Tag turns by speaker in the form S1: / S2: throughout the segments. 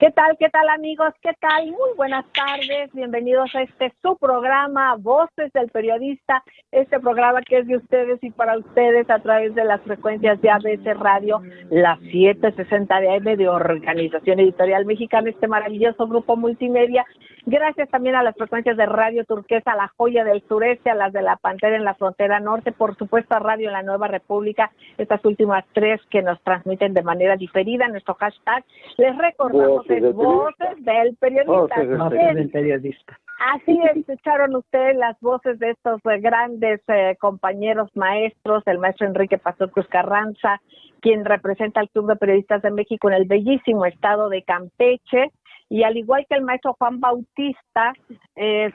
S1: Qué tal amigos? ¿Qué tal? Muy buenas tardes, bienvenidos a su programa Voces del Periodista, este programa que es de ustedes y para ustedes a través de las frecuencias de ABC Radio, las 760 de AM de Organización Editorial Mexicana, este maravilloso grupo multimedia. Gracias también a las frecuencias de Radio Turquesa, La Joya del Sureste, a las de La Pantera en la Frontera Norte, por supuesto a Radio en la Nueva República, estas últimas tres que nos transmiten de manera diferida. Nuestro hashtag, les recordamos, es Voces del Periodista.
S2: Voces del Periodista.
S1: Así escucharon ustedes las voces de estos grandes compañeros maestros, el maestro Enrique Pastor Cruz Carranza, quien representa al Club de Periodistas de México en el bellísimo estado de Campeche, y al igual que el maestro Juan Bautista,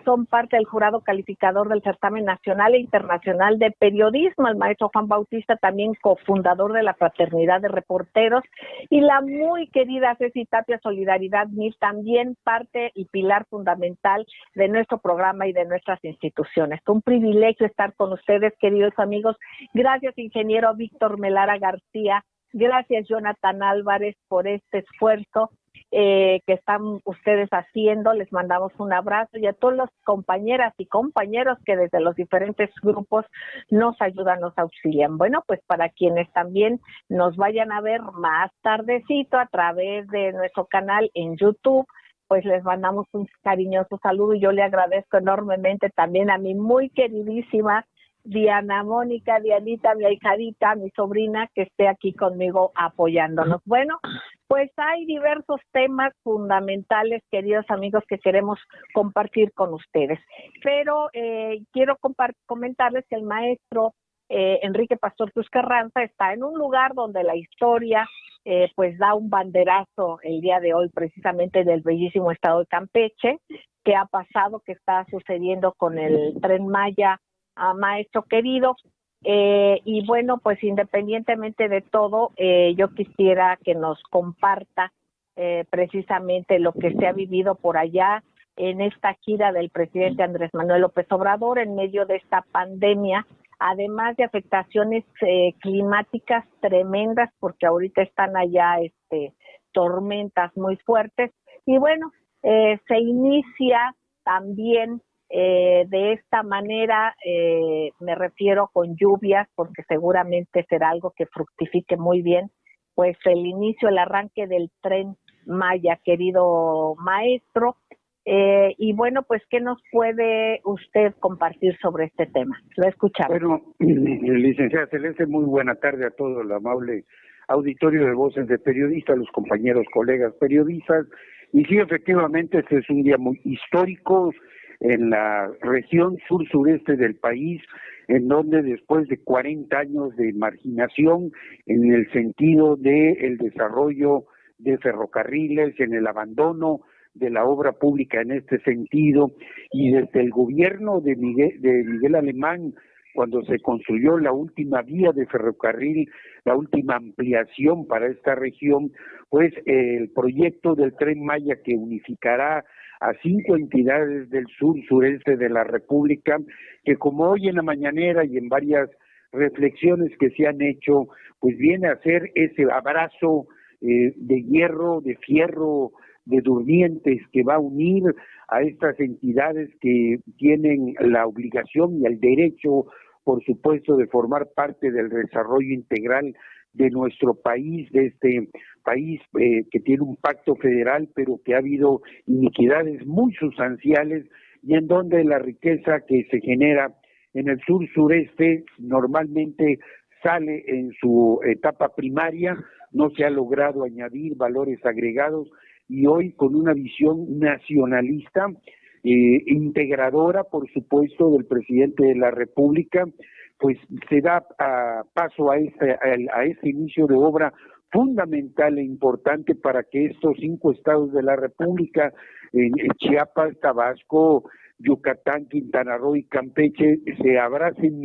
S1: son parte del jurado calificador del certamen nacional e internacional de periodismo. El maestro Juan Bautista, también cofundador de la Fraternidad de Reporteros, y la muy querida Ceci Tapia Solidaridad MIR, también parte y pilar fundamental de nuestro programa y de nuestras instituciones. Un privilegio estar con ustedes, queridos amigos. Gracias, ingeniero Víctor Melara García. Gracias, Jonathan Álvarez, por este esfuerzo que están ustedes haciendo. Les mandamos un abrazo, y a todas las compañeras y compañeros que desde los diferentes grupos nos ayudan, nos auxilian. Bueno, pues para quienes también nos vayan a ver más tardecito a través de nuestro canal en YouTube, pues les mandamos un cariñoso saludo, y yo le agradezco enormemente también a mi muy queridísima Diana Mónica, Dianita, mi ahijadita, mi sobrina, que esté aquí conmigo apoyándonos. Bueno, pues hay diversos temas fundamentales, queridos amigos, que queremos compartir con ustedes. Pero quiero comentarles que el maestro Enrique Pastor Cruz Carranza está en un lugar donde la historia pues da un banderazo el día de hoy, precisamente del bellísimo estado de Campeche. ¿Qué ha pasado? ¿Qué está sucediendo con el Tren Maya? Maestro querido, y bueno, pues independientemente de todo, yo quisiera que nos comparta precisamente lo que se ha vivido por allá en esta gira del presidente Andrés Manuel López Obrador en medio de esta pandemia, además de afectaciones climáticas tremendas, porque ahorita están allá tormentas muy fuertes, y bueno, se inicia también de esta manera, me refiero con lluvias, porque seguramente será algo que fructifique muy bien, pues el inicio, el arranque del Tren Maya, querido maestro. Y bueno, pues, ¿qué nos puede usted compartir sobre este tema? Lo escuchamos.
S2: Bueno, licenciada Celeste, muy buena tarde a todo el amable auditorio de Voces de Periodistas, los compañeros, colegas periodistas. Y sí, efectivamente, este es un día muy histórico en la región sur-sureste del país, en donde después de 40 años de marginación en el sentido del desarrollo de ferrocarriles, en el abandono de la obra pública en este sentido, y desde el gobierno de Miguel Alemán, cuando se construyó la última vía de ferrocarril, la última ampliación para esta región, pues el proyecto del Tren Maya, que unificará a 5 entidades del sur-sureste de la República, que como hoy en la mañanera y en varias reflexiones que se han hecho, pues viene a ser ese abrazo de hierro, de fierro, de durmientes, que va a unir a estas entidades que tienen la obligación y el derecho, por supuesto, de formar parte del desarrollo integral de nuestro país, de este país que tiene un pacto federal, pero que ha habido iniquidades muy sustanciales, y en donde la riqueza que se genera en el sur-sureste normalmente sale en su etapa primaria, no se ha logrado añadir valores agregados, y hoy con una visión nacionalista, integradora, por supuesto, del presidente de la República, pues se da paso a este inicio de obra fundamental e importante para que estos 5 estados de la República, Chiapas, Tabasco, Yucatán, Quintana Roo y Campeche, se abracen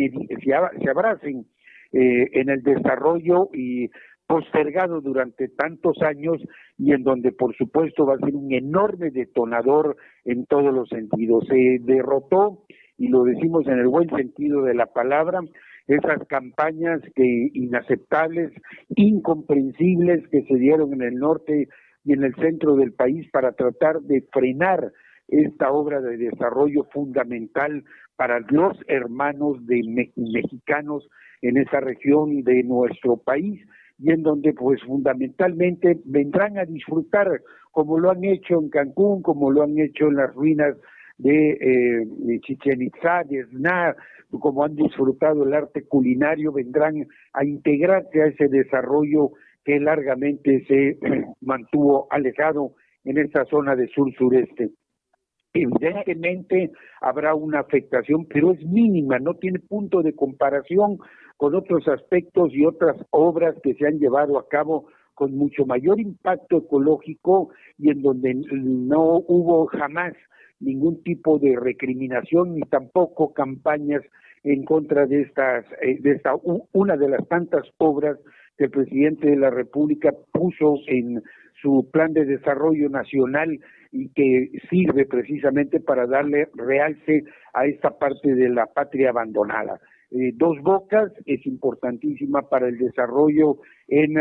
S2: en el desarrollo y postergado durante tantos años, y en donde por supuesto va a ser un enorme detonador en todos los sentidos. Se derrotó, y lo decimos en el buen sentido de la palabra, esas campañas inaceptables, incomprensibles, que se dieron en el norte y en el centro del país para tratar de frenar esta obra de desarrollo fundamental para los hermanos de mexicanos en esa región de nuestro país, y en donde pues fundamentalmente vendrán a disfrutar, como lo han hecho en Cancún, como lo han hecho en las ruinas de Chichén Itzá, de Esná, como han disfrutado el arte culinario, vendrán a integrarse a ese desarrollo que largamente se mantuvo alejado en esa zona de sur-sureste. Evidentemente habrá una afectación, pero es mínima, no tiene punto de comparación con otros aspectos y otras obras que se han llevado a cabo con mucho mayor impacto ecológico y en donde no hubo jamás ningún tipo de recriminación ni tampoco campañas en contra de una de las tantas obras que el presidente de la República puso en su plan de desarrollo nacional y que sirve precisamente para darle realce a esta parte de la patria abandonada. Dos Bocas es importantísima para el desarrollo en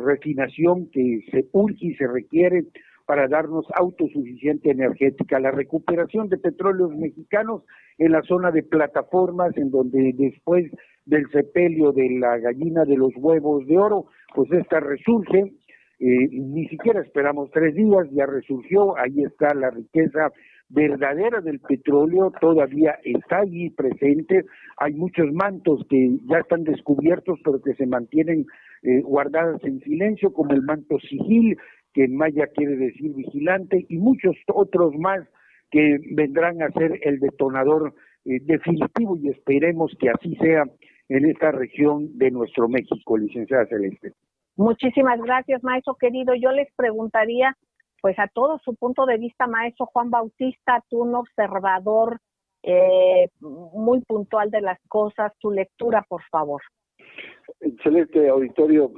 S2: refinación que se urge y se requiere para darnos autosuficiencia energética, la recuperación de petróleos mexicanos en la zona de plataformas, en donde después del sepelio de la gallina de los huevos de oro, pues esta resurge. Ni siquiera esperamos 3 días, ya resurgió, ahí está la riqueza verdadera del petróleo, todavía está allí presente, hay muchos mantos que ya están descubiertos pero que se mantienen guardadas en silencio, como el manto sigil, que en maya quiere decir vigilante, y muchos otros más que vendrán a ser el detonador definitivo, y esperemos que así sea en esta región de nuestro México, licenciada Celeste.
S1: Muchísimas gracias, maestro querido. Yo les preguntaría, pues a todo su punto de vista, maestro Juan Bautista, tú un observador muy puntual de las cosas, tu lectura, por favor.
S3: Celeste, auditorio,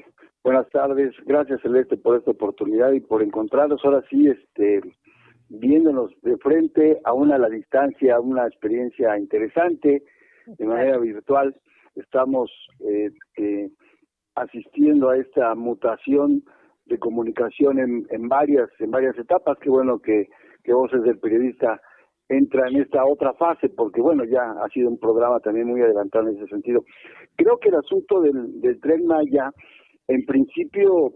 S3: buenas tardes. Gracias, Celeste, por esta oportunidad y por encontrarnos ahora sí, viéndonos de frente, aún a la distancia, una experiencia interesante, de manera virtual. Estamos asistiendo a esta mutación de comunicación en varias etapas. Qué bueno que Voces del Periodista entra en esta otra fase, porque bueno, ya ha sido un programa también muy adelantado en ese sentido. Creo que el asunto del Tren Maya, en principio,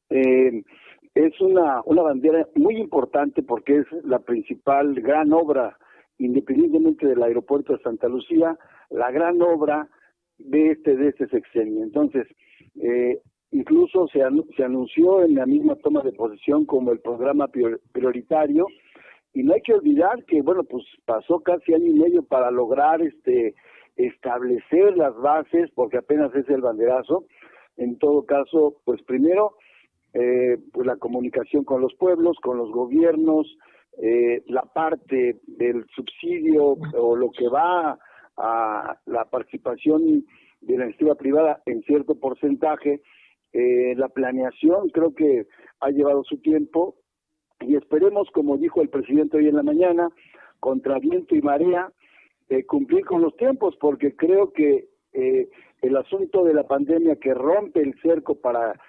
S3: es una bandera muy importante porque es la principal gran obra, independientemente del aeropuerto de Santa Lucía, la gran obra de este sexenio. Entonces, incluso se anunció en la misma toma de posesión como el programa prioritario, y no hay que olvidar que, bueno, pues pasó casi año y medio para lograr establecer las bases, porque apenas es el banderazo. En todo caso, pues primero, pues la comunicación con los pueblos, con los gobiernos, la parte del subsidio o lo que va a la participación de la iniciativa privada en cierto porcentaje, la planeación creo que ha llevado su tiempo y esperemos, como dijo el presidente hoy en la mañana, contra viento y marea, cumplir con los tiempos, porque creo que el asunto de la pandemia que rompe el cerco para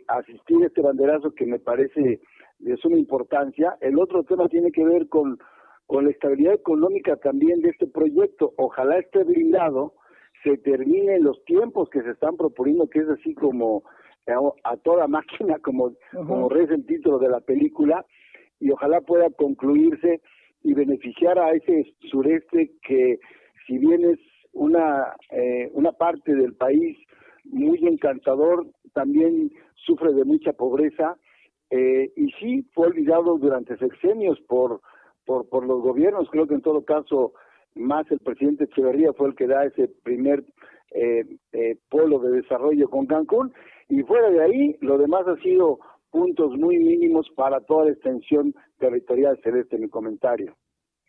S3: asistir a este banderazo, que me parece de suma importancia. El otro tema tiene que ver con la estabilidad económica también de este proyecto. Ojalá esté blindado, se termine en los tiempos que se están proponiendo, que es así como a toda máquina, como reza el título de la película, y ojalá pueda concluirse y beneficiar a ese sureste que, si bien es una parte del país muy encantador, también sufre de mucha pobreza, y sí fue olvidado durante sexenios por los gobiernos. Creo que en todo caso más el presidente Echeverría fue el que da ese primer polo de desarrollo con Cancún, y fuera de ahí lo demás ha sido puntos muy mínimos para toda la extensión territorial. Celeste, mi comentario.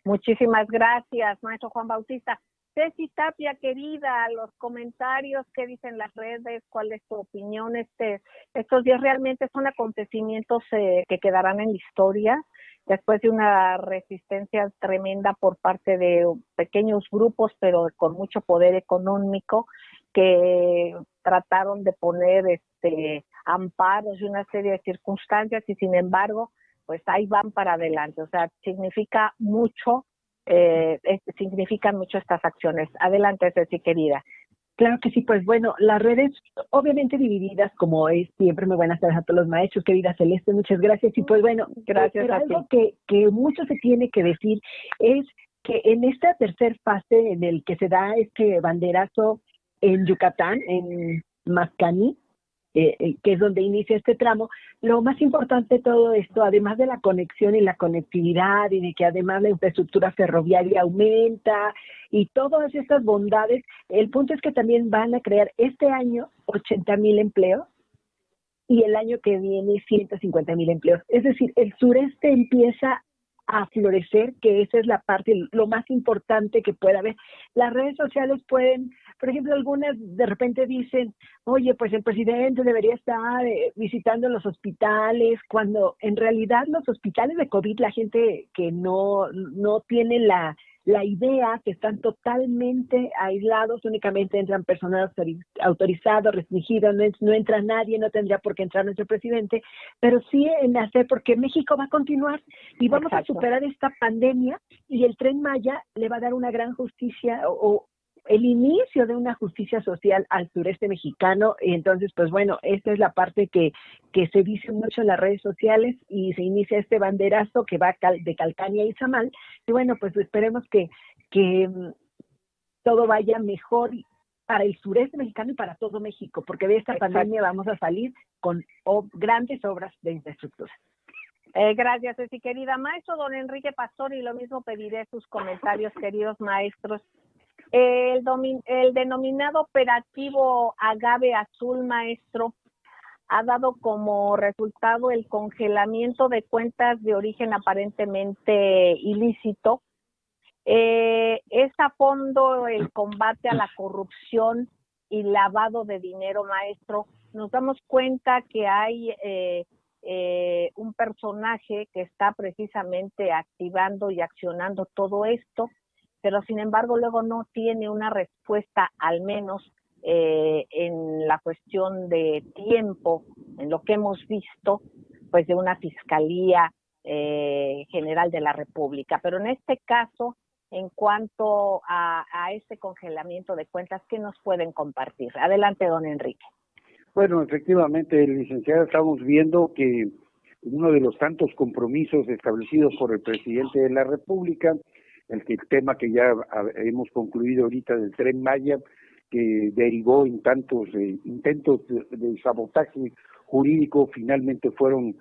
S1: Muchísimas gracias, maestro Juan Bautista. Ceci Tapia, querida, los comentarios, ¿qué dicen las redes? ¿Cuál es tu opinión? Estos días realmente son acontecimientos que quedarán en la historia, después de una resistencia tremenda por parte de pequeños grupos, pero con mucho poder económico, que trataron de poner amparos y una serie de circunstancias y sin embargo, pues ahí van para adelante. O sea, significan mucho estas acciones. Adelante, Ceci, querida.
S4: Claro que sí, pues bueno, las redes obviamente divididas, como es siempre. Muy buenas tardes a todos los maestros, querida Celeste, muchas gracias. Y pues bueno,
S1: gracias
S4: pero
S1: a
S4: algo
S1: ti.
S4: que mucho se tiene que decir es que en esta tercera fase en el que se da este banderazo en Yucatán, en Mascani, que es donde inicia este tramo, lo más importante de todo esto, además de la conexión y la conectividad y de que además la infraestructura ferroviaria aumenta y todas estas bondades, el punto es que también van a crear este año 80,000 empleos y el año que viene 150,000 empleos. Es decir, el sureste empieza a florecer, que esa es la parte, lo más importante que puede haber. Las redes sociales pueden, por ejemplo, algunas de repente dicen, oye, pues el presidente debería estar visitando los hospitales, cuando en realidad los hospitales de COVID, la gente que no tiene la idea que están totalmente aislados, únicamente entran personal autorizado, restringido, no entra nadie, no tendría por qué entrar nuestro presidente, pero sí en hacer, porque México va a continuar y vamos a superar esta pandemia y el Tren Maya le va a dar una gran justicia o el inicio de una justicia social al sureste mexicano. Y entonces, pues bueno, esta es la parte que se dice mucho en las redes sociales y se inicia este banderazo que va de Calcaña a Izamal. Y bueno, pues esperemos que todo vaya mejor para el sureste mexicano y para todo México, porque de esta pandemia vamos a salir con grandes obras de infraestructura.
S1: Gracias, Ceci, querida. Maestro don Enrique Pastor, y lo mismo pediré sus comentarios, queridos maestros. El denominado operativo Agave Azul, maestro, ha dado como resultado el congelamiento de cuentas de origen aparentemente ilícito. Es a fondo el combate a la corrupción y lavado de dinero, maestro. Nos damos cuenta que hay un personaje que está precisamente activando y accionando todo esto, pero sin embargo luego no tiene una respuesta, al menos en la cuestión de tiempo, en lo que hemos visto, pues de una Fiscalía General de la República. Pero en este caso, en cuanto a este congelamiento de cuentas, ¿qué nos pueden compartir? Adelante, don Enrique.
S2: Bueno, efectivamente, licenciada, estamos viendo que uno de los tantos compromisos establecidos por el presidente de la República, el tema que ya hemos concluido ahorita del Tren Maya, que derivó en tantos intentos de sabotaje jurídico, finalmente fueron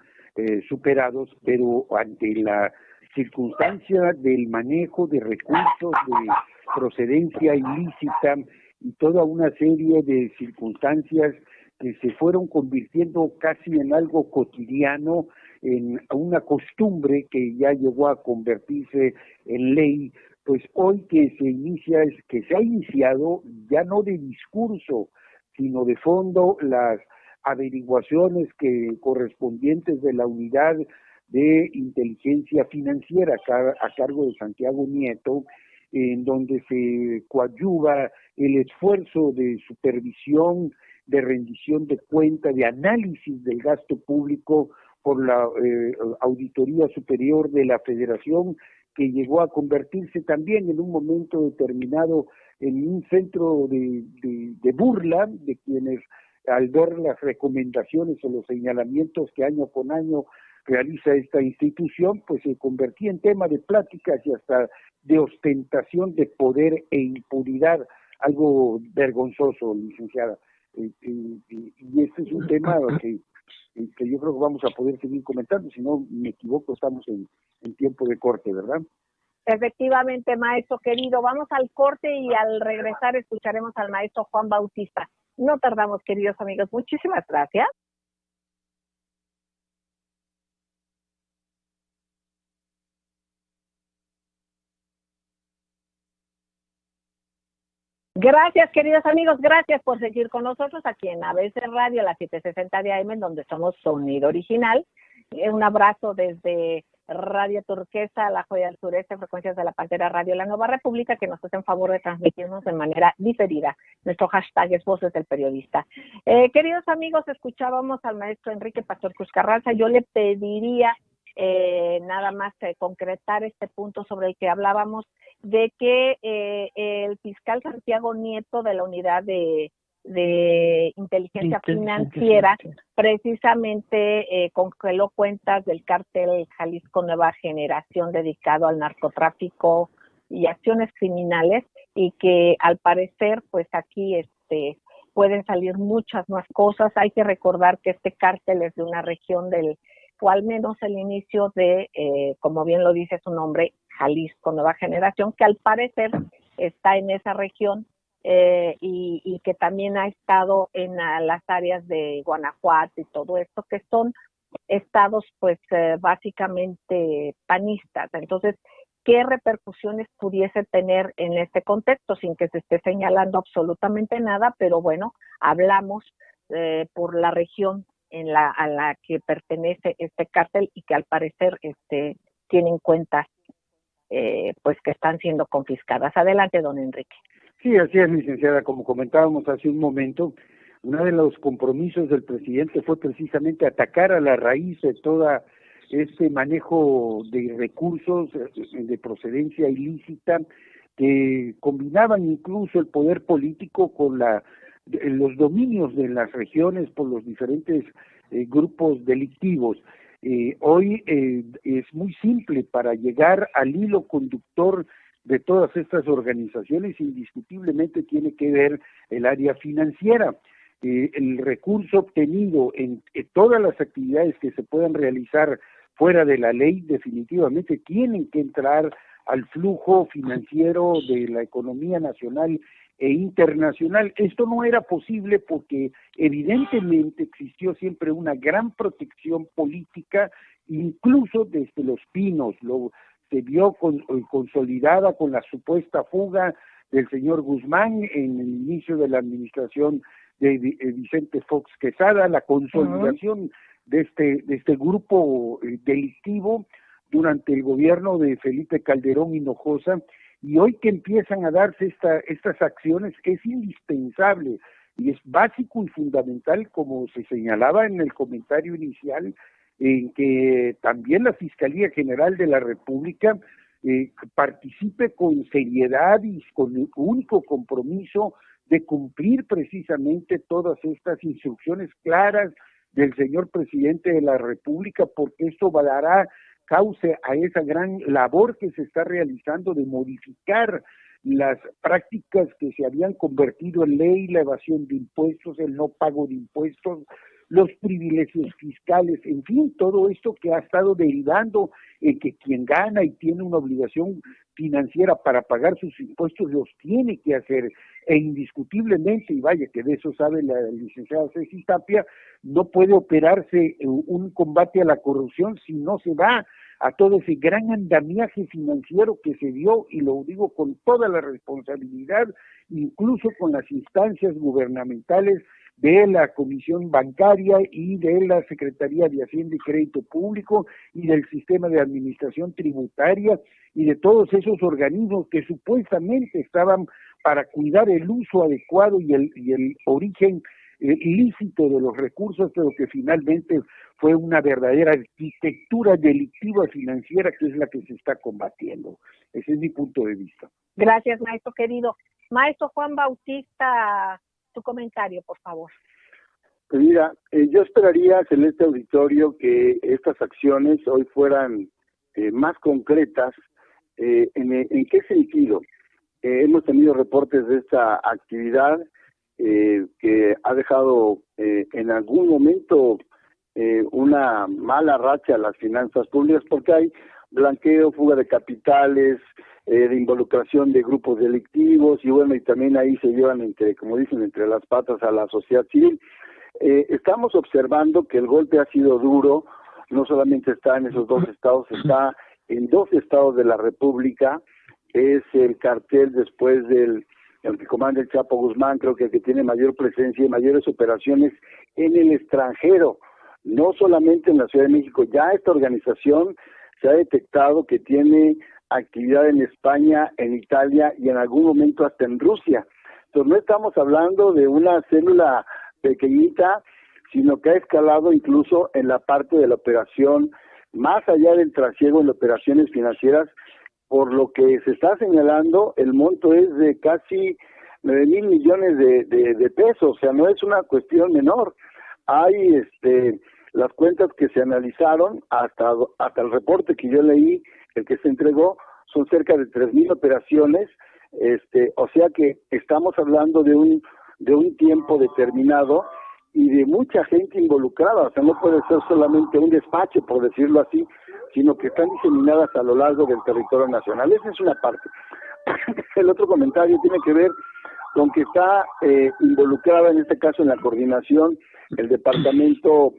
S2: superados, pero ante la circunstancia del manejo de recursos de procedencia ilícita y toda una serie de circunstancias que se fueron convirtiendo casi en algo cotidiano, en una costumbre que ya llegó a convertirse en ley, pues hoy que se ha iniciado ya no de discurso, sino de fondo las averiguaciones correspondientes de la unidad de inteligencia financiera a cargo de Santiago Nieto, en donde se coadyuva el esfuerzo de supervisión, de rendición de cuenta, de análisis del gasto público por la Auditoría Superior de la Federación, que llegó a convertirse también en un momento determinado en un centro de burla de quienes, al ver las recomendaciones o los señalamientos que año con año realiza esta institución, pues se convertía en tema de pláticas y hasta de ostentación de poder e impunidad, algo vergonzoso, licenciada. Y este es un tema que yo creo que vamos a poder seguir comentando. Si no me equivoco, estamos en tiempo de corte, ¿verdad?
S1: Efectivamente, maestro querido. Vamos al corte y al regresar escucharemos al maestro Juan Bautista. No tardamos, queridos amigos. Muchísimas gracias. Gracias, queridos amigos, gracias por seguir con nosotros aquí en ABC Radio, la 760 de AM, donde somos sonido original. Un abrazo desde Radio Turquesa, La Joya del Sureste, frecuencias de la Pantera Radio, La Nueva República, que nos hacen favor de transmitirnos de manera diferida. Nuestro hashtag es Voces del Periodista. Queridos amigos, escuchábamos al maestro Enrique Pastor Cruz Carranza. Yo le pediría nada más concretar este punto sobre el que hablábamos, de que el fiscal Santiago Nieto de la Unidad de Inteligencia Financiera precisamente congeló cuentas del cártel Jalisco Nueva Generación dedicado al narcotráfico y acciones criminales, y que al parecer pues aquí pueden salir muchas más cosas. Hay que recordar que este cártel es de una región o al menos el inicio de, como bien lo dice su nombre, Jalisco Nueva Generación, que al parecer está en esa región, y que también ha estado en las áreas de Guanajuato y todo esto, que son estados pues básicamente panistas. Entonces, ¿qué repercusiones pudiese tener en este contexto? Sin que se esté señalando absolutamente nada, pero bueno, hablamos por la región a la que pertenece este cártel, y que al parecer tienen cuentas pues que están siendo confiscadas. Adelante, don Enrique.
S2: Sí, así es, licenciada. Como comentábamos hace un momento, uno de los compromisos del presidente fue precisamente atacar a la raíz de toda este manejo de recursos de procedencia ilícita, que combinaban incluso el poder político con los dominios de las regiones por los diferentes grupos delictivos. Hoy es muy simple para llegar al hilo conductor de todas estas organizaciones. Indiscutiblemente tiene que ver el área financiera. El recurso obtenido en todas las actividades que se puedan realizar fuera de la ley definitivamente tienen que entrar al flujo financiero de la economía nacional e internacional. Esto no era posible porque evidentemente existió siempre una gran protección política, incluso desde Los Pinos. Se vio consolidada con la supuesta fuga del señor Guzmán en el inicio de la administración de Vicente Fox Quesada, la consolidación de este grupo delictivo durante el gobierno de Felipe Calderón Hinojosa, y hoy que empiezan a darse estas acciones es indispensable y es básico y fundamental, como se señalaba en el comentario inicial, en que también la Fiscalía General de la República participe con seriedad y con el único compromiso de cumplir precisamente todas estas instrucciones claras del señor presidente de la República, porque esto dará cauce a esa gran labor que se está realizando de modificar las prácticas que se habían convertido en ley, la evasión de impuestos, el no pago de impuestos, los privilegios fiscales, en fin, todo esto que ha estado derivando en que quien gana y tiene una obligación financiera para pagar sus impuestos los tiene que hacer, e indiscutiblemente, y vaya que de eso sabe la licenciada Ceci Tapia, no puede operarse un combate a la corrupción si no se va a todo ese gran andamiaje financiero que se dio, y lo digo con toda la responsabilidad, incluso con las instancias gubernamentales de la Comisión Bancaria y de la Secretaría de Hacienda y Crédito Público y del Sistema de Administración Tributaria y de todos esos organismos que supuestamente estaban para cuidar el uso adecuado y el origen ilícito de los recursos, pero que finalmente fue una verdadera arquitectura delictiva financiera que es la que se está combatiendo. Ese es mi punto de vista.
S1: Gracias, maestro querido. Maestro Juan Bautista, tu comentario, por favor.
S3: Pues mira, yo esperaría, Celeste Auditorio, que estas acciones hoy fueran más concretas. ¿En qué sentido? Hemos tenido reportes de esta actividad que ha dejado en algún momento una mala racha a las finanzas públicas, porque hay blanqueo, fuga de capitales, de involucración de grupos delictivos, y bueno, y también ahí se llevan como dicen, entre las patas a la sociedad civil. Estamos observando que el golpe ha sido duro, no solamente está en esos dos estados, está en 2 estados de la República. Es el cartel después el que comanda el Chapo Guzmán, creo que el que tiene mayor presencia y mayores operaciones en el extranjero, no solamente en la Ciudad de México. Ya esta organización se ha detectado que tiene actividad en España, en Italia y en algún momento hasta en Rusia. Entonces no estamos hablando de una célula pequeñita, sino que ha escalado incluso en la parte de la operación, más allá del trasiego en operaciones financieras. Por lo que se está señalando, el monto es de casi 9,000 millones de pesos, o sea, no es una cuestión menor. Hay las cuentas que se analizaron, hasta el reporte que yo leí, el que se entregó, son cerca de 3,000 operaciones, o sea que estamos hablando de un tiempo determinado y de mucha gente involucrada, o sea, no puede ser solamente un despacho, por decirlo así, sino que están diseminadas a lo largo del territorio nacional. Esa es una parte. El otro comentario tiene que ver con que está involucrada en este caso en la coordinación el departamento,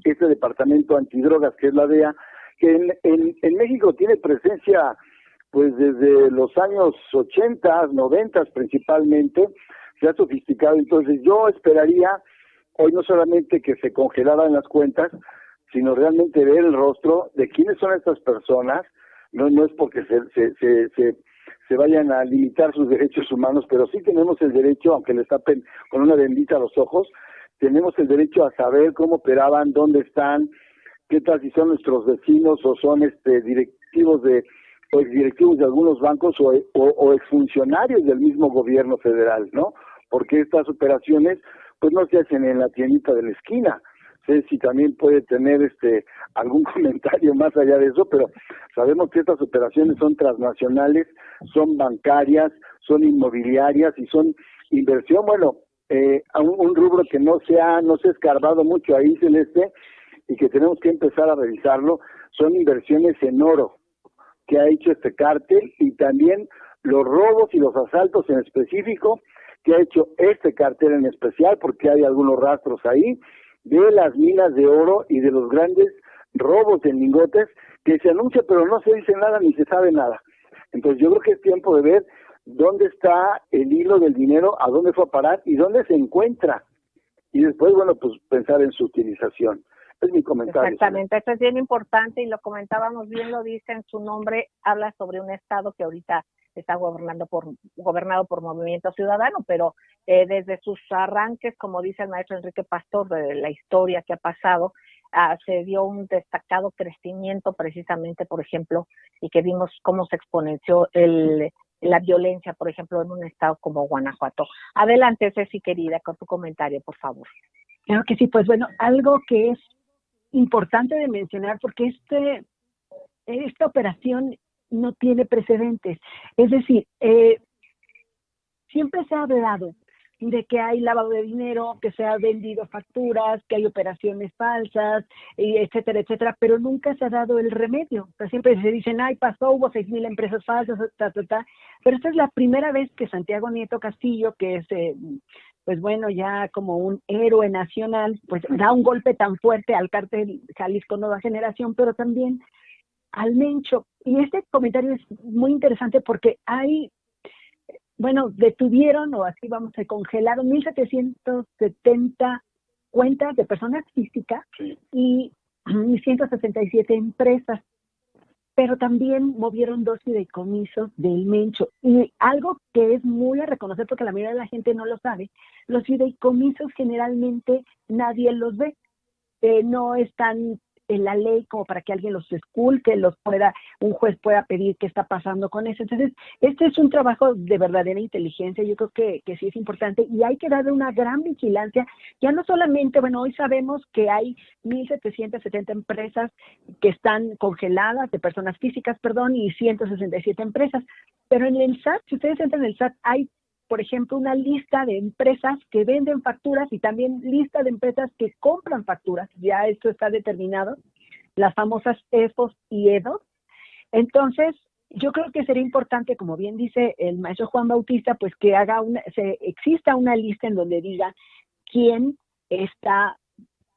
S3: este departamento antidrogas que es la DEA, que en México tiene presencia pues desde los años 80, 90 principalmente, se ha sofisticado. Entonces yo esperaría hoy no solamente que se congelaran las cuentas, sino realmente ver el rostro de quiénes son estas personas. No es porque se vayan a limitar sus derechos humanos, pero sí tenemos el derecho, aunque les tapen con una bendita los ojos, tenemos el derecho a saber cómo operaban, dónde están, qué tal si son nuestros vecinos o son directivos de algunos bancos o exfuncionarios del mismo gobierno federal, ¿no? Porque estas operaciones pues no se hacen en la tiendita de la esquina. Sé si también puede tener algún comentario más allá de eso, pero sabemos que estas operaciones son transnacionales, son bancarias, son inmobiliarias y son inversión, a un rubro que no se ha escarbado mucho ahí, Celeste, y que tenemos que empezar a revisarlo, son inversiones en oro que ha hecho este cártel, y también los robos y los asaltos en específico que ha hecho este cártel en especial, porque hay algunos rastros ahí de las minas de oro y de los grandes robos de lingotes que se anuncia pero no se dice nada ni se sabe nada. Entonces yo creo que es tiempo de ver dónde está el hilo del dinero, a dónde fue a parar y dónde se encuentra, y después pues pensar en su utilización. Es mi comentario.
S1: Exactamente, esto es bien importante y lo comentábamos bien, lo dice en su nombre, habla sobre un estado que ahorita está gobernado por Movimiento Ciudadano, pero desde sus arranques, como dice el maestro Enrique Pastor, de la historia que ha pasado, se dio un destacado crecimiento precisamente, por ejemplo, y que vimos cómo se exponenció la violencia, por ejemplo, en un estado como Guanajuato. Adelante, Ceci, querida, con tu comentario, por favor.
S4: Claro que sí, pues bueno, algo que es importante de mencionar, porque esta operación no tiene precedentes. Es decir, siempre se ha hablado de que hay lavado de dinero, que se han vendido facturas, que hay operaciones falsas, etcétera, etcétera, pero nunca se ha dado el remedio. O sea, siempre se dicen, hubo 6,000 empresas falsas, pero esta es la primera vez que Santiago Nieto Castillo, que es pues bueno, ya como un héroe nacional, pues da un golpe tan fuerte al cártel Jalisco Nueva Generación, pero también al Mencho. Y este comentario es muy interesante porque detuvieron, o así se congelaron 1,770 cuentas de personas físicas y 167 empresas. Pero también movieron 2 fideicomisos del Mencho. Y algo que es muy a reconocer, porque la mayoría de la gente no lo sabe, los fideicomisos generalmente nadie los ve. No están en la ley como para que alguien los esculque, un juez pueda pedir qué está pasando con eso. Entonces, este es un trabajo de verdadera inteligencia, yo creo que sí es importante, y hay que darle una gran vigilancia, ya no solamente, hoy sabemos que hay 1,770 empresas que están congeladas, de personas físicas, y 167 empresas, pero en el SAT, si ustedes entran en el SAT, hay por ejemplo, una lista de empresas que venden facturas y también lista de empresas que compran facturas. Ya esto está determinado, las famosas EFOS y EDOS. Entonces, yo creo que sería importante, como bien dice el maestro Juan Bautista, pues que exista una lista en donde diga quién está,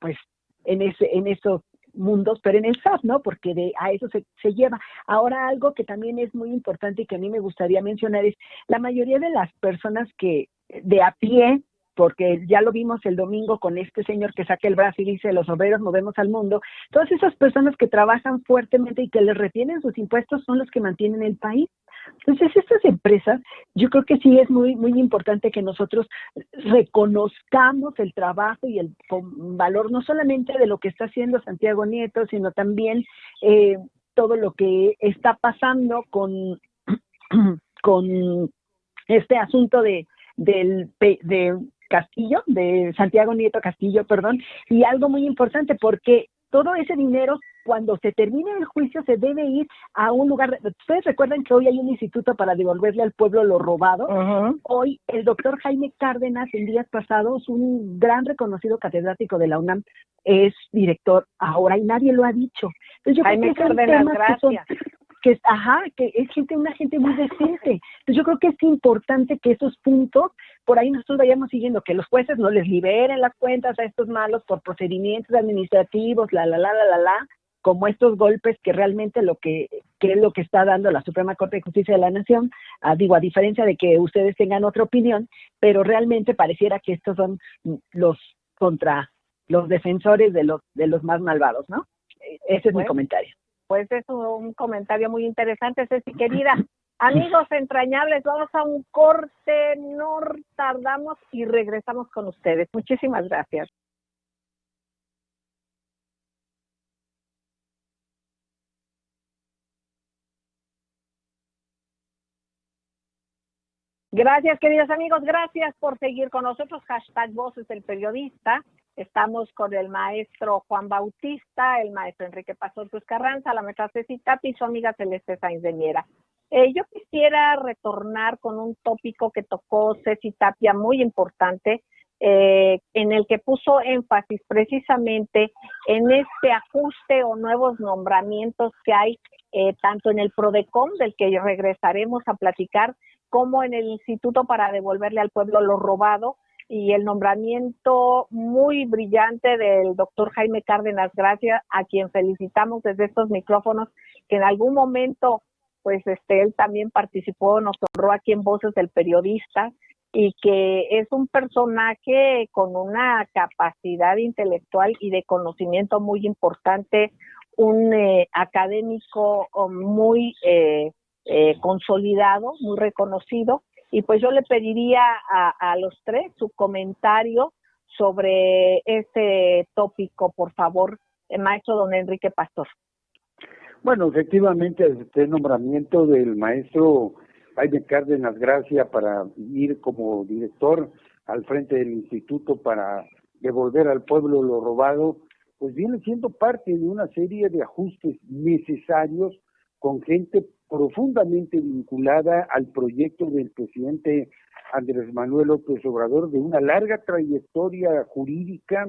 S4: pues, en esos mundos, pero en el SAT, ¿no? Porque a eso se lleva. Ahora, algo que también es muy importante y que a mí me gustaría mencionar es la mayoría de las personas que de a pie porque ya lo vimos el domingo con este señor que saca el brazo y dice los obreros movemos al mundo. Todas esas personas que trabajan fuertemente y que les retienen sus impuestos son los que mantienen el país. Entonces, estas empresas, yo creo que sí es muy, muy importante que nosotros reconozcamos el trabajo y el valor no solamente de lo que está haciendo Santiago Nieto, sino también todo lo que está pasando con este asunto de Castillo, de Santiago Nieto Castillo, perdón, y algo muy importante, porque todo ese dinero, cuando se termine el juicio, se debe ir a un lugar. Ustedes recuerdan que hoy hay un instituto para devolverle al pueblo lo robado.
S1: Uh-huh.
S4: Hoy el doctor Jaime Cárdenas, en días pasados, un gran reconocido catedrático de la UNAM, es director ahora y nadie lo ha dicho. Entonces, yo
S1: Jaime
S4: creo que
S1: Cárdenas, gracias.
S4: Que es una gente muy decente. Entonces yo creo que es importante que esos puntos, por ahí nosotros vayamos siguiendo, que los jueces no les liberen las cuentas a estos malos por procedimientos administrativos, como estos golpes que realmente que es lo que está dando la Suprema Corte de Justicia de la Nación, a diferencia de que ustedes tengan otra opinión, pero realmente pareciera que estos son contra los defensores de los más malvados, ¿no? Ese es mi comentario.
S1: Pues es un comentario muy interesante, Ceci, querida. Amigos entrañables, vamos a un corte, no tardamos y regresamos con ustedes. Muchísimas gracias. Gracias, queridos amigos, gracias por seguir con nosotros. Hashtag Voces del Periodista. Estamos con el maestro Juan Bautista, el maestro Enrique Pastor Cruz Carranza, la maestra Ceci Tapia y su amiga Celeste Sáenz de Miera. Yo quisiera retornar con un tópico que tocó Ceci Tapia muy importante, en el que puso énfasis precisamente en este ajuste o nuevos nombramientos que hay tanto en el PRODECON, del que regresaremos a platicar, como en el Instituto para devolverle al pueblo lo robado, y el nombramiento muy brillante del doctor Jaime Cárdenas Gracia, a quien felicitamos desde estos micrófonos, que en algún momento, pues él también participó, nos honró aquí en Voces del Periodista, y que es un personaje con una capacidad intelectual y de conocimiento muy importante, un académico muy consolidado, muy reconocido. Y pues yo le pediría a los tres su comentario sobre este tópico, por favor, maestro don Enrique Pastor.
S2: Bueno, efectivamente, este nombramiento del maestro Jaime Cárdenas Gracia para ir como director al frente del instituto para devolver al pueblo lo robado, pues viene siendo parte de una serie de ajustes necesarios con gente profundamente vinculada al proyecto del presidente Andrés Manuel López Obrador, de una larga trayectoria jurídica,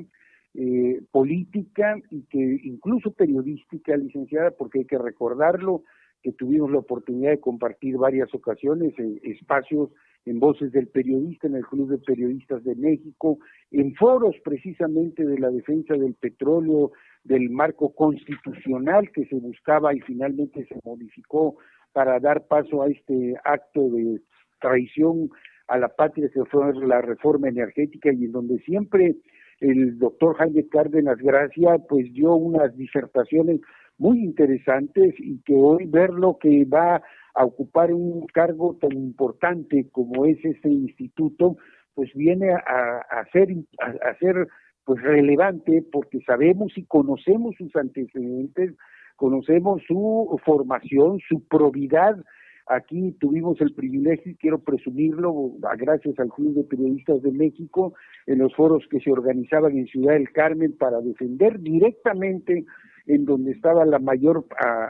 S2: política y que incluso periodística, licenciada, porque hay que recordarlo, que tuvimos la oportunidad de compartir varias ocasiones en espacios, en Voces del Periodista, en el Club de Periodistas de México, en foros precisamente de la defensa del petróleo, del marco constitucional que se buscaba y finalmente se modificó para dar paso a este acto de traición a la patria que fue la reforma energética, y en donde siempre el doctor Jaime Cárdenas Gracia pues dio unas disertaciones muy interesantes, y que hoy verlo que va a ocupar un cargo tan importante como es este instituto, pues viene a ser pues relevante, porque sabemos y conocemos sus antecedentes, conocemos su formación, su probidad. Aquí tuvimos el privilegio, y quiero presumirlo, gracias al Club de Periodistas de México, en los foros que se organizaban en Ciudad del Carmen para defender directamente en donde estaba la mayor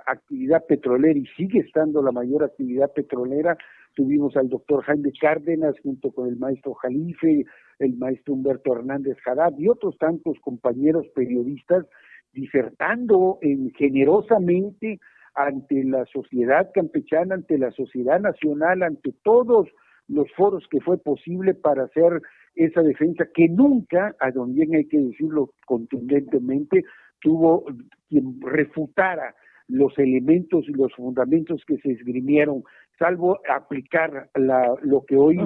S2: actividad petrolera, y sigue estando la mayor actividad petrolera. Tuvimos al doctor Jaime Cárdenas junto con el maestro Jalife, el maestro Humberto Hernández Haddad y otros tantos compañeros periodistas disertando generosamente ante la sociedad campechana, ante la sociedad nacional, ante todos los foros que fue posible para hacer esa defensa que nunca, a donde bien hay que decirlo contundentemente, tuvo quien refutara los elementos y los fundamentos que se esgrimieron, salvo aplicar lo que hoy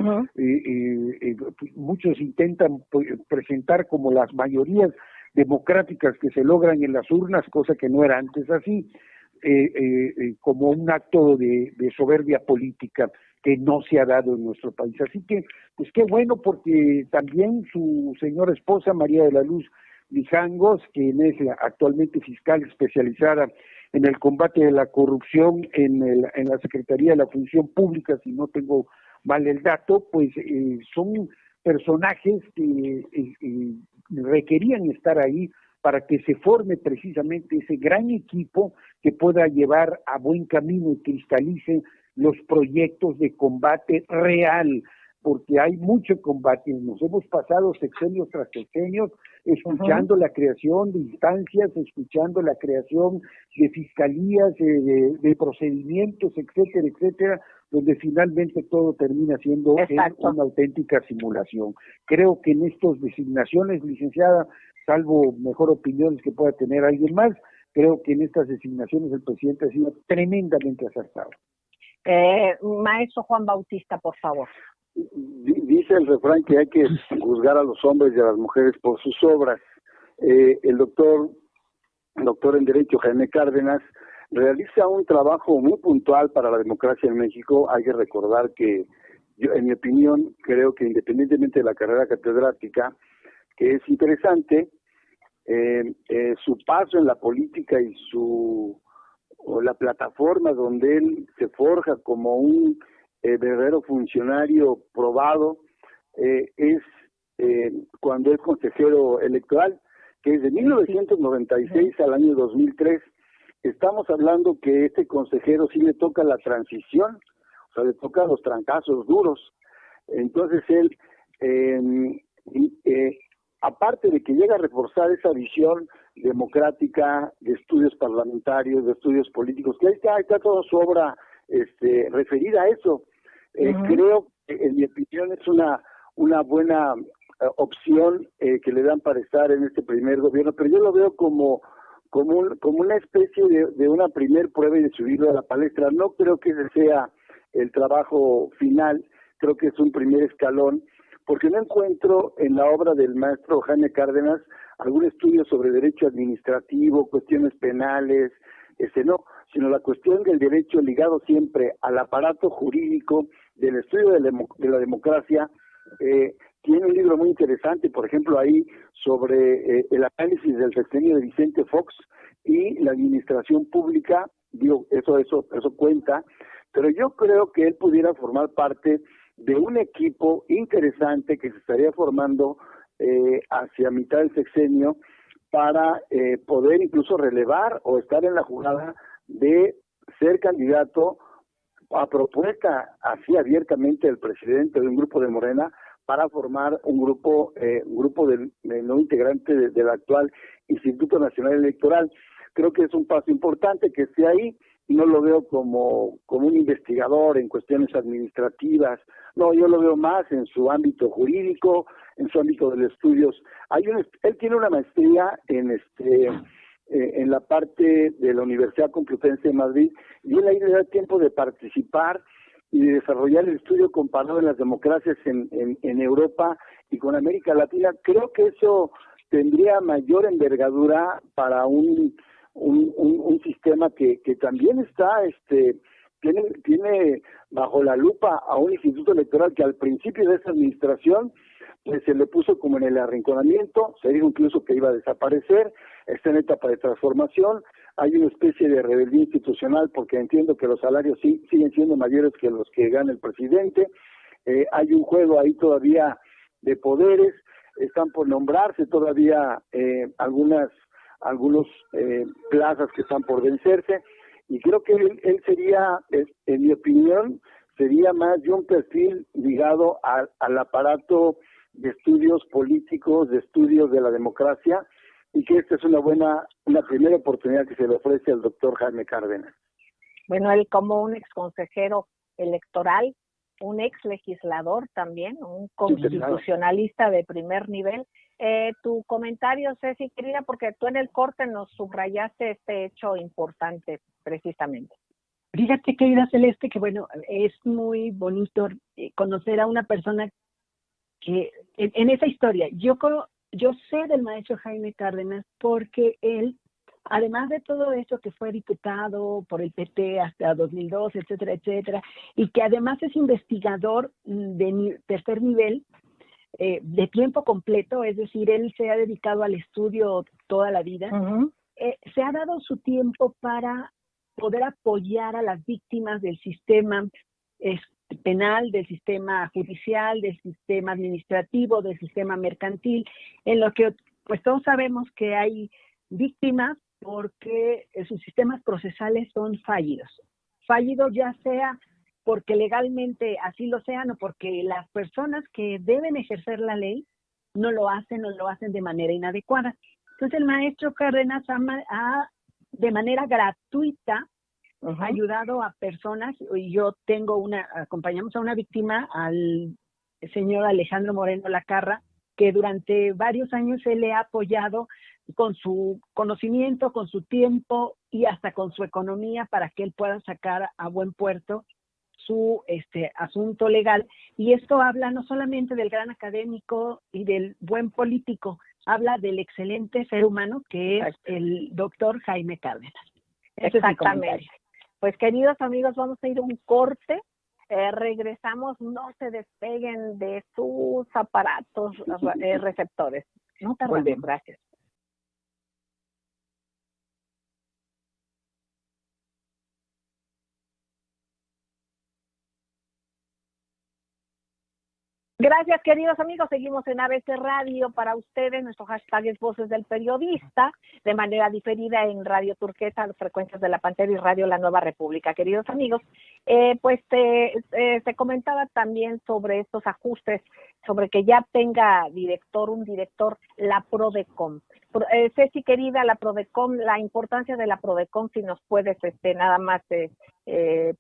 S2: muchos intentan presentar como las mayorías democráticas que se logran en las urnas, cosa que no era antes así, como un acto de soberbia política que no se ha dado en nuestro país. Así que, pues qué bueno, porque también su señora esposa, María de la Luz Mijangos, que es actualmente fiscal especializada en el combate de la corrupción en la Secretaría de la Función Pública, si no tengo mal el dato, pues son personajes que requerían estar ahí para que se forme precisamente ese gran equipo que pueda llevar a buen camino y cristalice los proyectos de combate real, porque hay mucho combate. Nos hemos pasado sexenios tras sexenios escuchando la creación de instancias, escuchando la creación de fiscalías, de procedimientos, etcétera, etcétera, donde finalmente todo termina siendo una auténtica simulación. Creo que en estas designaciones, licenciada, salvo mejor opiniones que pueda tener alguien más, creo que en estas designaciones el presidente ha sido tremendamente acertado.
S1: Maestro Juan Bautista, por favor.
S3: Dice el refrán que hay que juzgar a los hombres y a las mujeres por sus obras. El doctor en Derecho Jaime Cárdenas realiza un trabajo muy puntual para la democracia en México. Hay que recordar que yo, en mi opinión, creo que independientemente de la carrera catedrática, que es interesante, su paso en la política y la plataforma donde él se forja como un verdadero funcionario probado es cuando es consejero electoral, que es de 1996 al año 2003. Estamos hablando que este consejero sí le toca la transición, o sea, le toca los trancazos duros. Entonces él, aparte de que llega a reforzar esa visión democrática de estudios parlamentarios, de estudios políticos, que ahí está toda su obra referida a eso. Creo que, en mi opinión, es una buena opción que le dan para estar en este primer gobierno, pero yo lo veo como una especie de una primer prueba y de subirlo a la palestra. No creo que ese sea el trabajo final, creo que es un primer escalón, porque no encuentro en la obra del maestro Jaime Cárdenas algún estudio sobre derecho administrativo, cuestiones penales, no, sino la cuestión del derecho ligado siempre al aparato jurídico, del estudio de la democracia. Tiene un libro muy interesante, por ejemplo, ahí sobre el análisis del sexenio de Vicente Fox y la administración pública. Digo, eso cuenta, pero yo creo que él pudiera formar parte de un equipo interesante que se estaría formando hacia mitad del sexenio para poder incluso relevar o estar en la jugada de ser candidato a propuesta así abiertamente del presidente de un grupo de Morena para formar un grupo de no integrante del actual Instituto Nacional Electoral. Creo que es un paso importante que esté ahí. No lo veo como un investigador en cuestiones administrativas. No, yo lo veo más en su ámbito jurídico, en su ámbito de los estudios. Él tiene una maestría en la parte de la Universidad Complutense de Madrid, y él ahí le da tiempo de participar y de desarrollar el estudio comparado en las democracias en Europa y con América Latina. Creo que eso tendría mayor envergadura para un sistema que también está tiene bajo la lupa a un instituto electoral que al principio de esta administración pues se le puso como en el arrinconamiento, se dijo incluso que iba a desaparecer, está en etapa de transformación. Hay una especie de rebeldía institucional porque entiendo que los salarios siguen siendo mayores que los que gana el presidente. Hay un juego ahí todavía de poderes, están por nombrarse todavía algunos plazas que están por vencerse, y creo que él sería, en mi opinión, sería más de un perfil ligado al aparato de estudios políticos, de estudios de la democracia, y que esta es una primera oportunidad que se le ofrece al doctor Jaime Cárdenas.
S1: Bueno, él como un ex consejero electoral, un ex legislador también, un constitucionalista de primer nivel. Tu comentario, Ceci, querida, porque tú en el corte nos subrayaste este hecho importante, precisamente.
S4: Fíjate, querida Celeste, que bueno, es muy bonito conocer a una persona que en esa historia, yo sé del maestro Jaime Cárdenas porque él, además de todo eso, que fue diputado por el PT hasta 2002, etcétera, etcétera, y que además es investigador de tercer nivel, de tiempo completo, es decir, él se ha dedicado al estudio toda la vida, se ha dado su tiempo para poder apoyar a las víctimas del sistema penal, del sistema judicial, del sistema administrativo, del sistema mercantil, en lo que pues todos sabemos que hay víctimas porque sus sistemas procesales son fallidos. Fallidos ya sea porque legalmente así lo sean o porque las personas que deben ejercer la ley no lo hacen de manera inadecuada. Entonces el maestro Cárdenas ha de manera gratuita ha ayudado a personas, y yo acompañamos a una víctima, al señor Alejandro Moreno Lacarra, que durante varios años él le ha apoyado con su conocimiento, con su tiempo y hasta con su economía para que él pueda sacar a buen puerto su asunto legal. Y esto habla no solamente del gran académico y del buen político, habla del excelente ser humano que es el doctor Jaime Cárdenas.
S1: Exactamente. Pues queridos amigos, vamos a ir a un corte. Regresamos, no se despeguen de sus aparatos receptores. No tardamos, gracias. Gracias, queridos amigos. Seguimos en ABC Radio para ustedes. Nuestro hashtag es Voces del Periodista, de manera diferida en Radio Turquesa, las frecuencias de La Pantera y Radio La Nueva República. Queridos amigos, se comentaba también sobre estos ajustes, sobre que ya tenga un director, la Prodecom. Ceci, querida, la Prodecom, la importancia de la Prodecom, si nos puedes nada más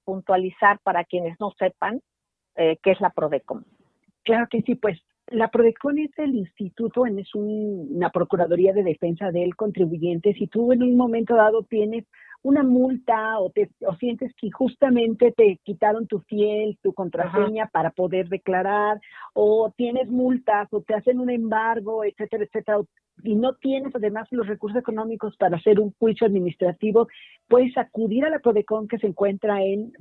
S1: puntualizar para quienes no sepan qué es la Prodecom.
S4: Claro que sí, pues la Prodecon es el instituto, es una Procuraduría de Defensa del Contribuyente. Si tú en un momento dado tienes una multa o sientes que justamente te quitaron tu fiel, tu contraseña para poder declarar, o tienes multas o te hacen un embargo, etcétera, etcétera, y no tienes además los recursos económicos para hacer un juicio administrativo, puedes acudir a la Prodecon, que se encuentra en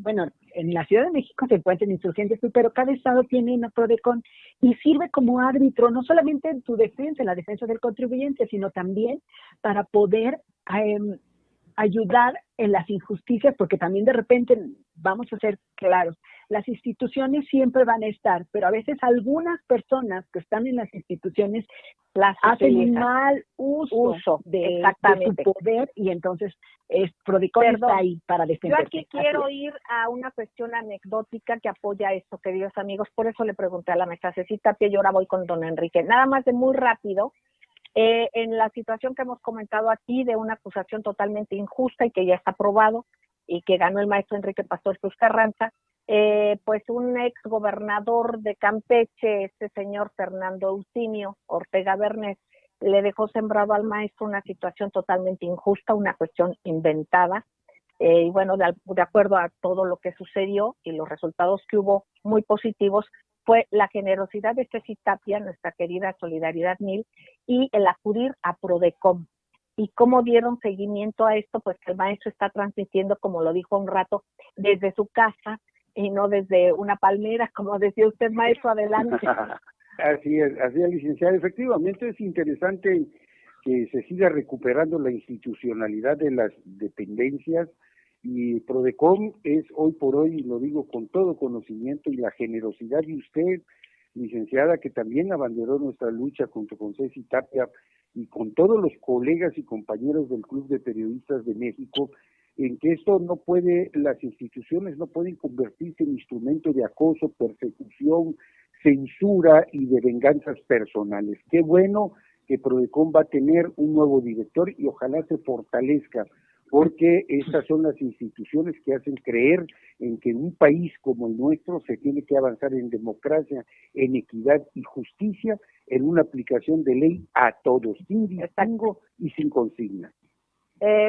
S4: la Ciudad de México se encuentra en Insurgentes, pero cada estado tiene una Prodecon y sirve como árbitro, no solamente en tu defensa, en la defensa del contribuyente, sino también para poder ayudar en las injusticias, porque también de repente, vamos a ser claros, las instituciones siempre van a estar, pero a veces algunas personas que están en las instituciones hacen un mal uso de su poder, y entonces Prodecon está ahí para defender.
S1: Yo aquí quiero ir a una cuestión anecdótica que apoya esto, queridos amigos, por eso le pregunté a la mesa Ceci Tapia y ahora voy con don Enrique. Nada más de muy rápido, en la situación que hemos comentado aquí de una acusación totalmente injusta y que ya está probado y que ganó el maestro Enrique Pastor Cruz Carranza, pues un ex gobernador de Campeche, este señor Fernando Eutimio Ortega Bernés, le dejó sembrado al maestro una situación totalmente injusta, una cuestión inventada, y bueno, de acuerdo a todo lo que sucedió y los resultados que hubo muy positivos, fue la generosidad de Ceci Tapia, nuestra querida Solidaridad 1000, y el acudir a Prodecom. ¿Y cómo dieron seguimiento a esto? Pues que el maestro está transmitiendo, como lo dijo un rato, desde su casa y no desde una palmera, como decía usted, maestro, adelante.
S2: Así es, licenciada. Efectivamente es interesante que se siga recuperando la institucionalidad de las dependencias, y Prodecom es hoy por hoy, y lo digo con todo conocimiento, y la generosidad de usted, licenciada, que también abanderó nuestra lucha junto con Ceci Tapia y con todos los colegas y compañeros del Club de Periodistas de México, en que las instituciones no pueden convertirse en instrumento de acoso, persecución, censura y de venganzas personales. Qué bueno que Prodecom va a tener un nuevo director y ojalá se fortalezca, porque estas son las instituciones que hacen creer en que en un país como el nuestro se tiene que avanzar en democracia, en equidad y justicia, en una aplicación de ley a todos, sin distingo y sin consigna.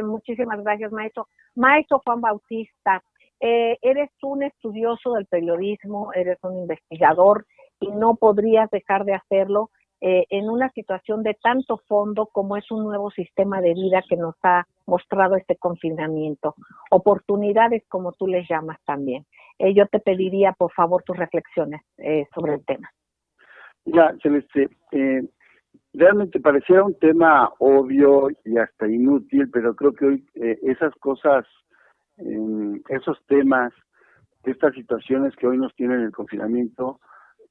S1: Muchísimas gracias, maestro. Maestro Juan Bautista, eres un estudioso del periodismo, eres un investigador y no podrías dejar de hacerlo en una situación de tanto fondo como es un nuevo sistema de vida que nos ha mostrado este confinamiento. Oportunidades, como tú les llamas también. Yo te pediría, por favor, tus reflexiones sobre el tema.
S3: Ya, Celeste, realmente pareciera un tema obvio y hasta inútil, pero creo que hoy esas cosas, esos temas, estas situaciones que hoy nos tienen el confinamiento,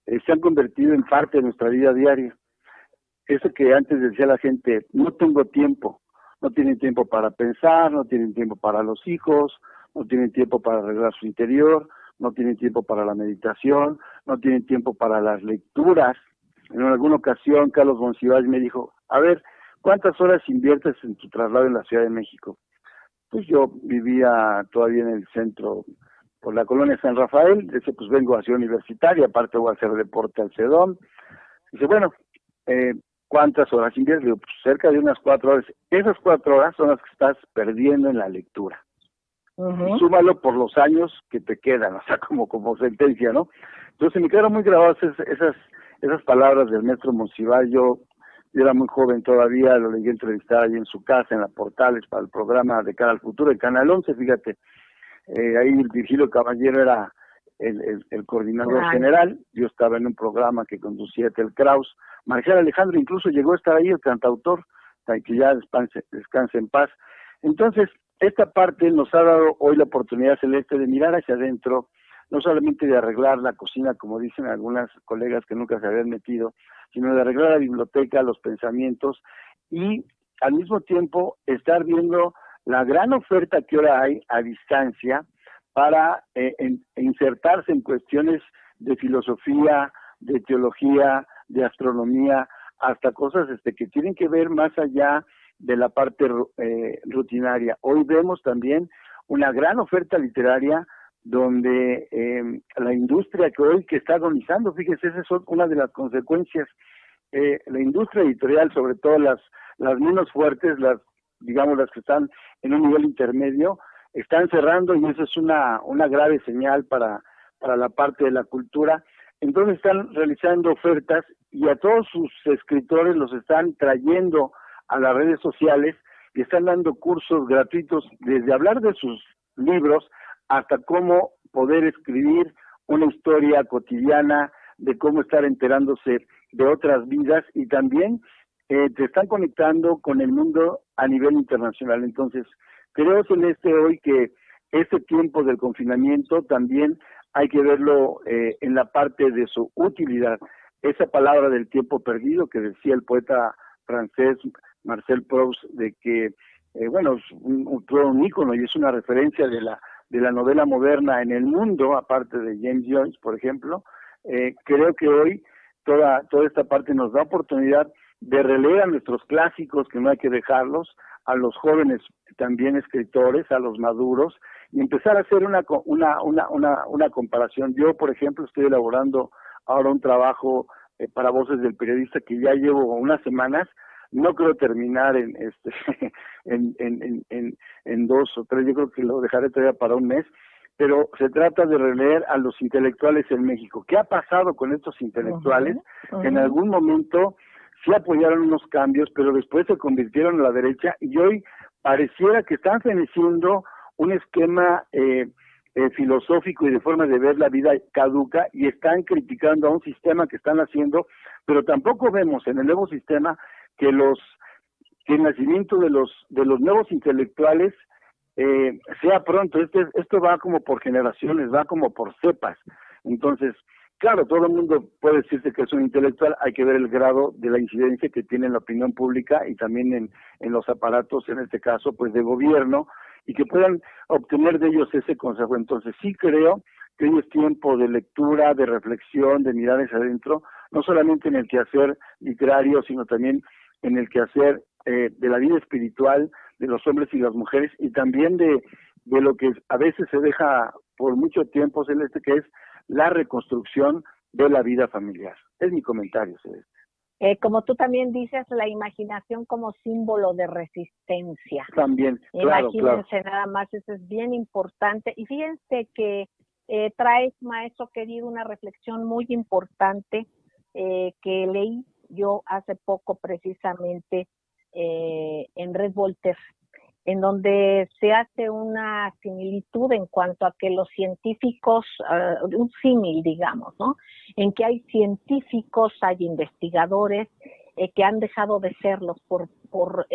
S3: se han convertido en parte de nuestra vida diaria. Eso que antes decía la gente, no tengo tiempo, no tienen tiempo para pensar, no tienen tiempo para los hijos, no tienen tiempo para arreglar su interior, no tienen tiempo para la meditación, no tienen tiempo para las lecturas. En alguna ocasión Carlos Monsiváis me dijo, a ver, ¿cuántas horas inviertes en tu traslado en la Ciudad de México? Pues yo vivía todavía en el centro, por la colonia San Rafael, dice, pues vengo a Ciudad Universitaria, aparte voy a hacer deporte al CEDOM. Dice, bueno, ¿cuántas horas inviertes? Digo, pues cerca de unas 4 horas. Esas 4 horas son las que estás perdiendo en la lectura. Y súmalo por los años que te quedan, o sea, como sentencia, ¿no? Entonces me quedaron muy grabadas esas palabras del maestro Monsiváis. Yo era muy joven todavía, lo llegué a entrevistar ahí en su casa, en la Portales, para el programa de Cara al Futuro, el Canal 11, fíjate. Ahí Virgilio Caballero era el coordinador general, yo estaba en un programa que conducía Tel Kraus, Marcial Alejandro incluso llegó a estar ahí, el cantautor, que ya descanse en paz. Entonces, esta parte nos ha dado hoy la oportunidad, Celeste, de mirar hacia adentro, no solamente de arreglar la cocina, como dicen algunas colegas que nunca se habían metido, sino de arreglar la biblioteca, los pensamientos, y al mismo tiempo estar viendo la gran oferta que ahora hay a distancia para insertarse en cuestiones de filosofía, de teología, de astronomía, hasta cosas que tienen que ver más allá de la parte rutinaria. Hoy vemos también una gran oferta literaria donde la industria que está agonizando, fíjese, esa es una de las consecuencias, la industria editorial, sobre todo las menos fuertes, las que están en un nivel intermedio, están cerrando, y eso es una grave señal para la parte de la cultura. Entonces están realizando ofertas y a todos sus escritores los están trayendo a las redes sociales y están dando cursos gratuitos, desde hablar de sus libros hasta cómo poder escribir una historia cotidiana, de cómo estar enterándose de otras vidas, y también te están conectando con el mundo a nivel internacional. Entonces, creo, Celeste, hoy que este tiempo del confinamiento también hay que verlo en la parte de su utilidad. Esa palabra del tiempo perdido que decía el poeta francés Marcel Proust, de que, es un ícono y es una referencia de la novela moderna en el mundo, aparte de James Joyce, por ejemplo. Creo que hoy toda esta parte nos da oportunidad de releer a nuestros clásicos, que no hay que dejarlos, a los jóvenes también escritores, a los maduros, y empezar a hacer una comparación. Yo, por ejemplo, estoy elaborando ahora un trabajo para Voces del Periodista que ya llevo unas semanas. No creo terminar en 2 o 3, yo creo que lo dejaré todavía para un mes, pero se trata de releer a los intelectuales en México. ¿Qué ha pasado con estos intelectuales que en algún momento sí apoyaron unos cambios, pero después se convirtieron a la derecha y hoy pareciera que están feneciendo un esquema filosófico y de forma de ver la vida caduca, y están criticando a un sistema que están haciendo, pero tampoco vemos en el nuevo sistema que el nacimiento de los nuevos intelectuales sea pronto. Esto va como por generaciones, va como por cepas. Entonces, claro, todo el mundo puede decirse que es un intelectual, hay que ver el grado de la incidencia que tiene en la opinión pública y también en los aparatos, en este caso, pues de gobierno, y que puedan obtener de ellos ese consejo. Entonces, sí creo que hoy es tiempo de lectura, de reflexión, de mirar hacia adentro, no solamente en el quehacer literario, sino también en el quehacer de la vida espiritual de los hombres y las mujeres, y también de lo que a veces se deja por mucho tiempo, Celeste, que es la reconstrucción de la vida familiar. Es mi comentario, Celeste.
S1: Como tú también dices, la imaginación como símbolo de resistencia.
S3: También, claro,
S1: Imagínense
S3: claro.
S1: nada más, eso es bien importante. Y fíjense que traes, maestro querido, una reflexión muy importante que leí yo hace poco precisamente en Red Voltaire, en donde se hace una similitud en cuanto a que los científicos, un símil, digamos, ¿no? En que hay científicos, hay investigadores que han dejado de serlos por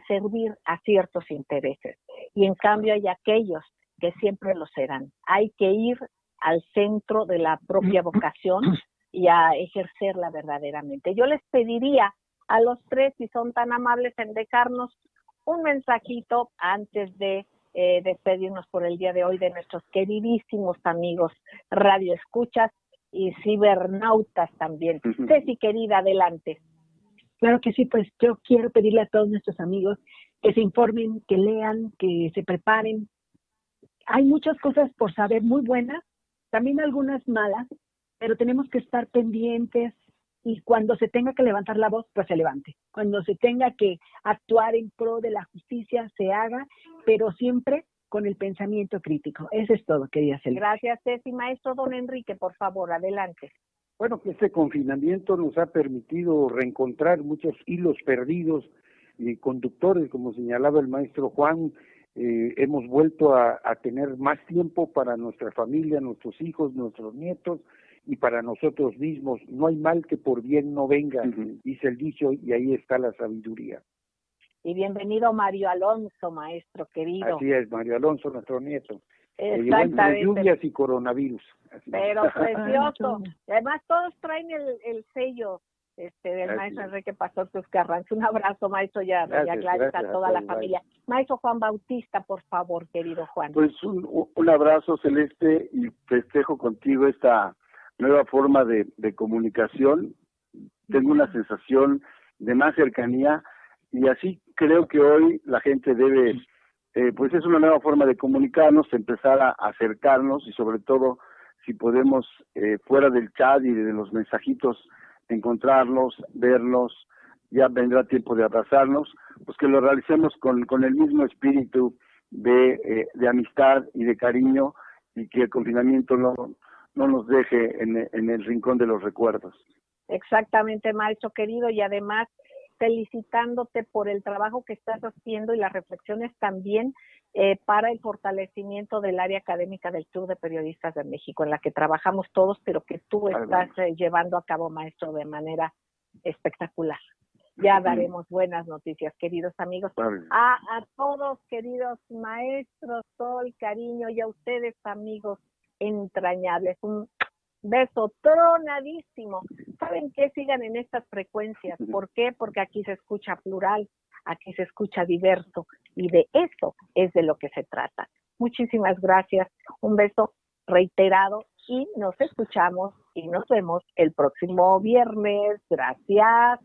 S1: servir a ciertos intereses. Y en cambio hay aquellos que siempre lo serán. Hay que ir al centro de la propia vocación y a ejercerla verdaderamente. Yo les pediría a los tres, si son tan amables, en dejarnos un mensajito antes de despedirnos por el día de hoy de nuestros queridísimos amigos radioescuchas y cibernautas también. Ceci, querida, adelante.
S4: Claro que sí, pues yo quiero pedirle a todos nuestros amigos que se informen, que lean, que se preparen. Hay muchas cosas por saber muy buenas, también algunas malas, pero tenemos que estar pendientes y cuando se tenga que levantar la voz, pues se levante. Cuando se tenga que actuar en pro de la justicia, se haga, pero siempre con el pensamiento crítico. Eso es todo, querida Celia.
S1: Gracias, Ceci. Maestro don Enrique, por favor, adelante.
S2: Bueno, que este confinamiento nos ha permitido reencontrar muchos hilos perdidos y conductores, como señalaba el maestro Juan. Hemos vuelto a tener más tiempo para nuestra familia, nuestros hijos, nuestros nietos y para nosotros mismos. No hay mal que por bien no venga, dice el dicho, y ahí está la sabiduría.
S1: Y bienvenido Mario Alonso, maestro querido.
S2: Así es, Mario Alonso, nuestro nieto.
S1: Exactamente.
S2: Lluvias y coronavirus.
S1: Así pero precioso. Además todos traen el sello del maestro Enrique Pastor Cruz Carranza. Un abrazo, maestro, ya gracias a toda la familia. Maestro Juan Bautista, por favor, querido Juan.
S3: Pues un abrazo, Celeste, y festejo contigo esta nueva forma de comunicación. Tengo una sensación de más cercanía y así creo que hoy la gente debe, pues es una nueva forma de comunicarnos, empezar a acercarnos y sobre todo si podemos fuera del chat y de los mensajitos encontrarlos, verlos, ya vendrá tiempo de abrazarnos, pues que lo realicemos con el mismo espíritu de amistad y de cariño y que el confinamiento no nos deje en el rincón de los recuerdos.
S1: Exactamente, maestro querido, y además felicitándote por el trabajo que estás haciendo y las reflexiones también para el fortalecimiento del área académica del Club de Periodistas de México, en la que trabajamos todos, pero que tú estás llevando a cabo, maestro, de manera espectacular. Ya daremos buenas noticias, queridos amigos. A todos, queridos maestros, todo el cariño, y a ustedes, amigos entrañables, un beso tronadísimo. ¿Saben qué? Sigan en estas frecuencias. ¿Por qué? Porque aquí se escucha plural, aquí se escucha diverso, y de eso es de lo que se trata. Muchísimas gracias, un beso reiterado y nos escuchamos y nos vemos el próximo viernes. Gracias.